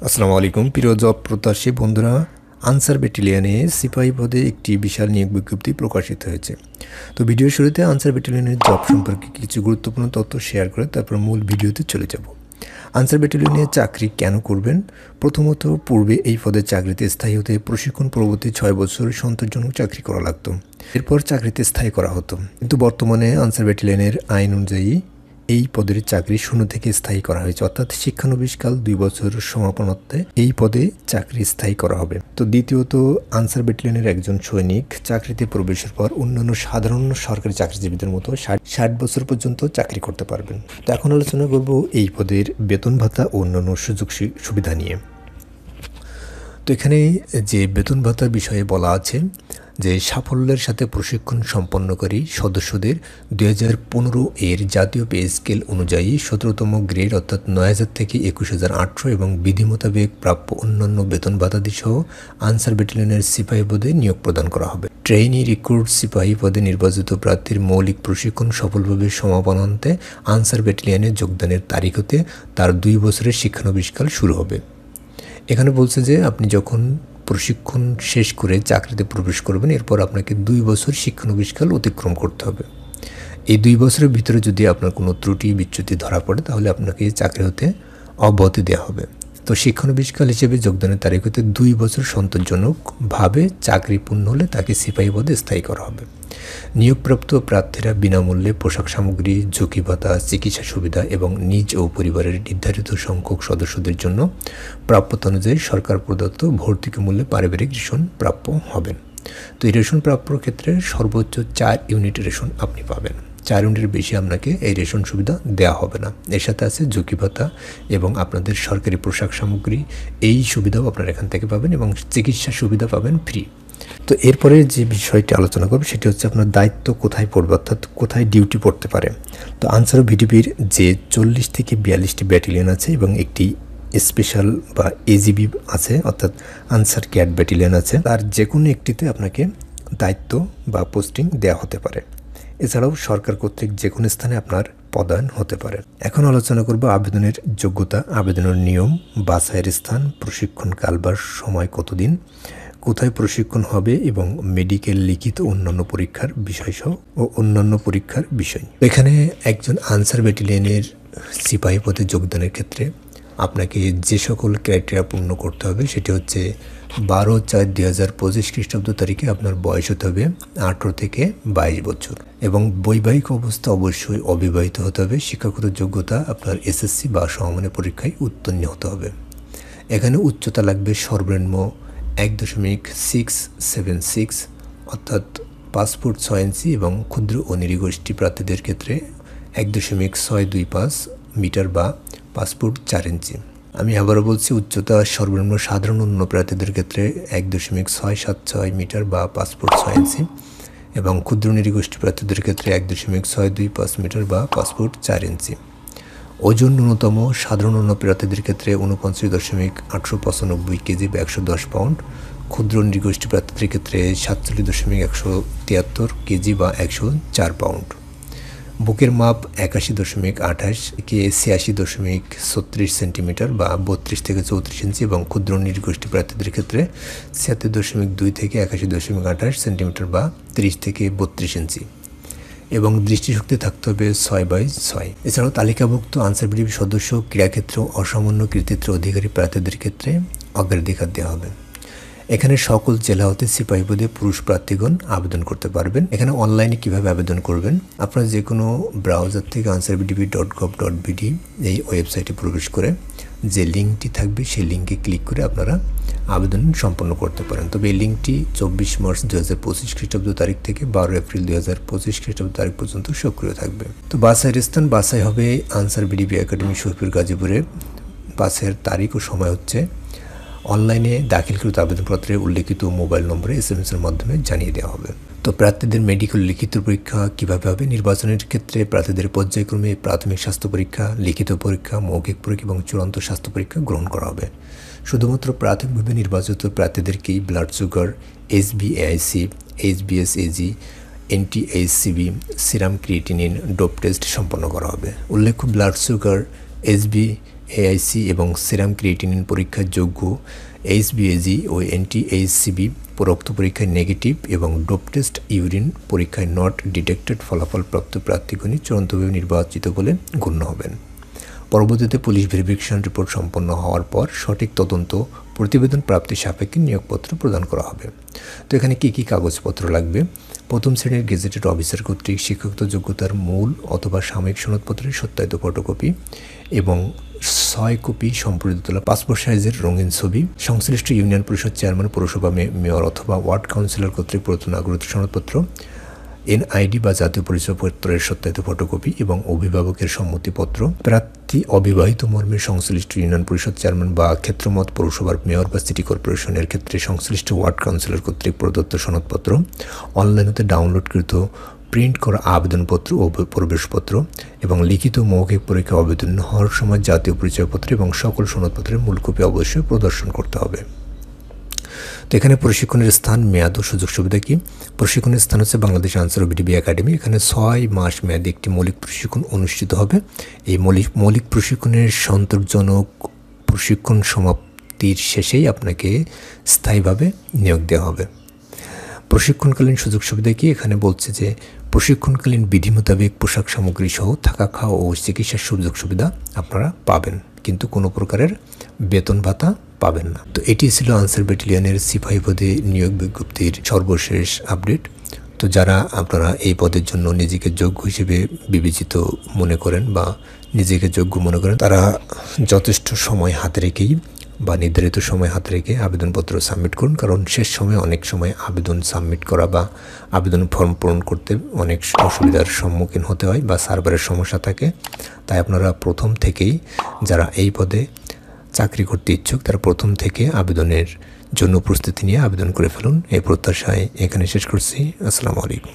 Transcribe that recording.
আসসালামু আলাইকুম প্রিয় জব প্রত্যাশী বন্ধুরা। আনসার ব্যাটালিয়নে সিপাহী পদে একটি বিশাল নিয়োগ বিজ্ঞপ্তি প্রকাশিত হয়েছে। তো ভিডিও শুরুতে আনসার ব্যাটালিয়নের জব সম্পর্কে কিছু গুরুত্বপূর্ণ তথ্য শেয়ার করে তারপর মূল ভিডিওতে চলে যাব। আনসার ব্যাটালিয়নে চাকরি কেন করবেন? প্রথমত, পূর্বে এই পদে চাকরিতে স্থায়ী হতে প্রশিক্ষণ পরবর্তী 6 বছর সন্তোষজনক চাকরি করা লাগতো। এরপর চাকরিতে স্থায়ী করা হতো, কিন্তু বর্তমানে আনসার ব্যাটালিয়নের আইন অনুযায়ী এই পদের চাকরি 0 থেকে স্থায়ী করা হয়েছে, অর্থাৎ শিক্ষানবিশকাল 2 বছর সমাপনার্থে এই পদে চাকরি স্থায়ী করা হবে। তো দ্বিতীয়ত, আনসার ব্যাটালিয়নের একজন সৈনিক চাকরিতে প্রবেশের পর অন্যান্য সাধারণ সরকারি চাকরিজীবীদের মতো 60 বছর পর্যন্ত চাকরি করতে পারবেন। তো এখন আলোচনা করব এই পদের বেতন ভাতা ও অন্যান্য সুযোগ সুবিধা নিয়ে। তো এখানে যে বেতন ভাতার বিষয়ে বলা আছে যে সাফল্যের সাথে প্রশিক্ষণ সম্পন্নকারী সদস্যদের 2015 এর জাতীয় পে স্কেল অনুযায়ী 17তম গ্রেড অর্থাৎ 9000 থেকে 21800 এবং বিধি মোতাবেক প্রাপ্য অন্যান্য বেতন ভাতাদি সহ আনসার ব্যাটালিয়নের সিপাহী পদে নিয়োগ প্রদান করা হবে। ট্রেইনি রিক্রুট সিপাহী পদে নির্বাচিত প্রার্থীর মৌলিক প্রশিক্ষণ সফলভাবে সমাপনান্তে আনসার ব্যাটালিয়নে যোগদানের তারিখ হতে তার 2 বছরের শিক্ষানবিশকাল শুরু হবে। এখানে বলছে যে আপনি যখন প্রশিক্ষণ শেষ করে চাকরিতে প্রবেশ করবেন, এরপর আপনাকে 2 বছর শিক্ষানবিশকাল অতিক্রম করতে হবে। এই 2 বছরের ভিতরে যদি আপনার কোনো ত্রুটি বিচ্যুতি ধরা পড়ে তাহলে আপনাকে চাকরি হতে অব্যাহতি দেওয়া হবে। তো শিক্ষানবিশকাল হিসেবে যোগদানের তারিখ হতে 2 বছর সন্তোষজনকভাবে চাকরি পূর্ণ হলে তাকে সিপাহী পদে স্থায়ী করা হবে। নিয়োগপ্রাপ্ত প্রার্থীরা বিনামূল্যে পোশাক সামগ্রী, ঝুঁকি ভাতা, চিকিৎসা সুবিধা এবং নিজ ও পরিবারের নির্ধারিত সংখ্যক সদস্যদের জন্য প্রাপ্যতা অনুযায়ী সরকার প্রদত্ত ভর্তুকি মূল্যে পারিবারিক রেশন প্রাপ্য হবেন। তো এই রেশন প্রাপ্যর ক্ষেত্রে সর্বোচ্চ 4 ইউনিট রেশন আপনি পাবেন। 4 ইউনিটের বেশি আপনাকে এই রেশন সুবিধা দেওয়া হবে না। এর সাথে আছে ঝুঁকি ভাতা এবং আপনাদের সরকারি পোশাক সামগ্রী, এই সুবিধাও আপনারা এখান থেকে পাবেন এবং চিকিৎসা সুবিধা পাবেন ফ্রি। তো এরপরে যে বিষয়টি আলোচনা করব সেটি হচ্ছে আপনার দায়িত্ব কোথায় পড়বে, অর্থাৎ কোথায় ডিউটি পড়তে পারে। তো আনসার ভিডিপির যে 40 থেকে 42টি ব্যাটালিয়ন আছে এবং একটি স্পেশাল বা এজিবি আছে, অর্থাৎ আনসার ক্যাট ব্যাটালিয়ন আছে, তার যে কোনো একটিতে আপনাকে দায়িত্ব বা পোস্টিং দেওয়া হতে পারে। এছাড়াও সরকার কর্তৃক যে কোনো স্থানে আপনার পদায়ন হতে পারে। এখন আলোচনা করব আবেদনের যোগ্যতা, আবেদনের নিয়ম, বাছাইয়ের স্থান, প্রশিক্ষণ কাল বা সময় কতদিন, কোথায় প্রশিক্ষণ হবে এবং মেডিকেল লিখিত অন্যান্য পরীক্ষার বিষয়সহ ও অন্যান্য পরীক্ষার বিষয়। এখানে একজন আনসার ব্যাটালিয়নের সিপাহী পদে যোগদানের ক্ষেত্রে আপনাকে যে সকল ক্রাইটেরিয়া পূর্ণ করতে হবে সেটি হচ্ছে 12/4/2025 খ্রিস্টাব্দ তারিখে আপনার বয়স হতে হবে 18 থেকে 22 বছর এবং বৈবাহিক অবস্থা অবশ্যই অবিবাহিত হতে হবে। শিক্ষাগত যোগ্যতা আপনার এসএসসি বা সমমানের পরীক্ষায় উত্তীর্ণ হতে হবে। এখানে উচ্চতা লাগবে সর্বনিম্ন 1.676 অর্থাৎ 5 ফুট 6 ইঞ্চি এবং ক্ষুদ্র ও নৃগোষ্ঠী প্রার্থীদের ক্ষেত্রে 1.625 মিটার বা 5 ফুট 4 ইঞ্চি। আমি আবারও বলছি, উচ্চতা সর্বনিম্ন সাধারণ অন্য প্রার্থীদের ক্ষেত্রে 1.676 মিটার বা 5 ফুট 6 ইঞ্চি এবং ক্ষুদ্র নৃগোষ্ঠী প্রার্থীদের ক্ষেত্রে 1.625 মিটার বা 5 ফুট 4 ইঞ্চি। ওজন ন্যূনতম সাধারণ অন্য প্রার্থীদের ক্ষেত্রে 49.895 কেজি বা 110 পাউন্ড, ক্ষুদ্র নৃগোষ্ঠী প্রার্থীদের ক্ষেত্রে 47.173 কেজি বা 104 পাউন্ড। বুকের মাপ 81.28 থেকে 86.36 সেন্টিমিটার বা 32 থেকে 34 ইঞ্চি এবং ক্ষুদ্র নৃগোষ্ঠী প্রার্থীদের ক্ষেত্রে 76.2 থেকে 81.28 সেন্টিমিটার বা 30 থেকে 32 ইঞ্চি এবং দৃষ্টিশক্তি থাকতে হবে 6/6। এছাড়াও তালিকাভুক্ত আনসার ভিডিপি সদস্য ক্রীড়াক্ষেত্র অসামান্য কৃতিত্বের অধিকারী প্রার্থীদের ক্ষেত্রে অগ্রাধিকার দেওয়া হবে। এখানে সকল জেলা হতে সিপাহী পদে পুরুষ প্রার্থীগণ আবেদন করতে পারবেন। এখানে অনলাইনে কিভাবে আবেদন করবেন, আপনারা যে কোনো ব্রাউজার থেকে ansarvdp.gov.bd এই ওয়েবসাইটে প্রবেশ করে যে লিঙ্কটি থাকবে সেই লিঙ্কে ক্লিক করে আপনারা আবেদন সম্পন্ন করতে পারেন। তবে এই লিঙ্কটি 24 মার্চ 2025 খ্রিস্টাব্দ তারিখ থেকে 12 এপ্রিল 2025 খ্রিস্টাব্দ তারিখ পর্যন্ত সক্রিয় থাকবে। তো বাছাইয়ের স্থান বাছাই হবে আনসার ভিডিপি একাডেমি শহীদপুর গাজীপুরে। বাছাইয়ের তারিখ ও সময় হচ্ছে অনলাইনে দাখিলকৃত আবেদনপত্রে উল্লেখিত মোবাইল নম্বরে SMS এর মাধ্যমে জানিয়ে দেওয়া হবে। তো প্রার্থীদের মেডিকেল লিখিত পরীক্ষা কীভাবে হবে? নির্বাচনের ক্ষেত্রে প্রার্থীদের পর্যায়ক্রমে প্রাথমিক স্বাস্থ্য পরীক্ষা, লিখিত পরীক্ষা, মৌখিক পরীক্ষা এবং চূড়ান্ত স্বাস্থ্য পরীক্ষা গ্রহণ করা হবে। শুধুমাত্র প্রাথমিকভাবে নির্বাচিত প্রার্থীদেরকেই blood sugar, HbA1c, HbS-AG, NT-HCV, serum creatinine, dope test সম্পন্ন করা হবে। উল্লেখ্য, ব্লাড সুগার, এআইসি এবং সেরাম ক্রিয়েটিনিন পরীক্ষায় যোগ্য, এইচবিএজি ও এনটিএইচসিবি রক্ত পরীক্ষায় নেগেটিভ এবং ডোপ টেস্ট ইউরিন পরীক্ষায় নট ডিটেক্টেড ফলাফলপ্রাপ্ত প্রার্থীগণই চূড়ান্তভাবে নির্বাচিত বলে গণ্য হবেন। পরবর্তীতে পুলিশ ভেরিফিকেশন রিপোর্ট সম্পন্ন হওয়ার পর সঠিক তদন্ত প্রতিবেদন প্রাপ্তি সাপেক্ষে নিয়োগপত্র প্রদান করা হবে। তো এখানে কী কী কাগজপত্র লাগবে? প্রথম শ্রেণীর গেজেটেড অফিসার কর্তৃক শিক্ষাগত যোগ্যতার মূল অথবা সাময়িক সনদপত্রের সত্যায়িত ফটোকপি এবং 6 কপি সম্পাদিত তোলা পাসপোর্ট সাইজের রঙিন ছবি, সংশ্লিষ্ট ইউনিয়ন পরিষদ চেয়ারম্যান, পৌরসভা মেয়র অথবা ওয়ার্ড কাউন্সিলর কর্তৃক প্রদত্ত নাগরিকত্ব সনদপত্র, এনআইডি বা জাতীয় পরিচয়পত্রের সত্যায়িত ফটোকপি এবং অভিভাবকের সম্মতিপত্র, প্রার্থী অবিবাহিত মর্মে সংশ্লিষ্ট ইউনিয়ন পরিষদ চেয়ারম্যান বা ক্ষেত্রমত পৌরসভার মেয়র বা সিটি কর্পোরেশনের ক্ষেত্রে সংশ্লিষ্ট ওয়ার্ড কাউন্সিলর কর্তৃক প্রদত্ত সনদপত্র, অনলাইনেতে ডাউনলোডকৃত প্রিন্ট করা আবেদনপত্র ও প্রবেশপত্র এবং লিখিত মৌখিক পরীক্ষা আবেদন হওয়ার সময় জাতীয় পরিচয়পত্র এবং সকল সনদপত্রের মূল কপি অবশ্যই প্রদর্শন করতে হবে। তো এখানে প্রশিক্ষণের স্থান, মেয়াদ ও সুযোগ সুবিধা কী? প্রশিক্ষণের স্থান হচ্ছে বাংলাদেশ আনসার ও বিডিবি একাডেমি। এখানে 6 মাস মেয়াদে একটি মৌলিক প্রশিক্ষণ অনুষ্ঠিত হবে। এই মৌলিক প্রশিক্ষণের সন্তোষজনক প্রশিক্ষণ সমাপ্তির শেষেই আপনাকে স্থায়ীভাবে নিয়োগ দেওয়া হবে। প্রশিক্ষণকালীন সুযোগ সুবিধা কি? এখানে বলছে যে প্রশিক্ষণকালীন বিধি মোতাবেক পোশাক সামগ্রী সহ থাকা, খাওয়া ও চিকিৎসার সুযোগ সুবিধা আপনারা পাবেন, কিন্তু কোনো প্রকারের বেতন ভাতা পাবেন না। তো এটি ছিল আনসার ব্যাটালিয়নের সিপাহী পদে নিয়োগ বিজ্ঞপ্তির সর্বশেষ আপডেট। তো যারা আপনারা এই পদের জন্য নিজেকে যোগ্য হিসেবে বিবেচিত মনে করেন বা নিজেকে যোগ্য মনে করেন, তারা যথেষ্ট সময় হাতে রেখেই বা নির্ধারিত সময় হাতে রেখে আবেদনপত্র সাবমিট করুন। কারণ শেষ সময় অনেক সময় আবেদন সাবমিট করা বা আবেদন ফর্ম পূরণ করতে অনেক অসুবিধার সম্মুখীন হতে হয় বা সার্ভারের সমস্যা থাকে। তাই আপনারা প্রথম থেকেই, যারা এই পদে চাকরি করতে ইচ্ছুক, তারা প্রথম থেকে আবেদনের জন্য প্রস্তুতি নিয়ে আবেদন করে ফেলুন। এই প্রত্যাশায় এখানে শেষ করছি। আসসালামু আলাইকুম।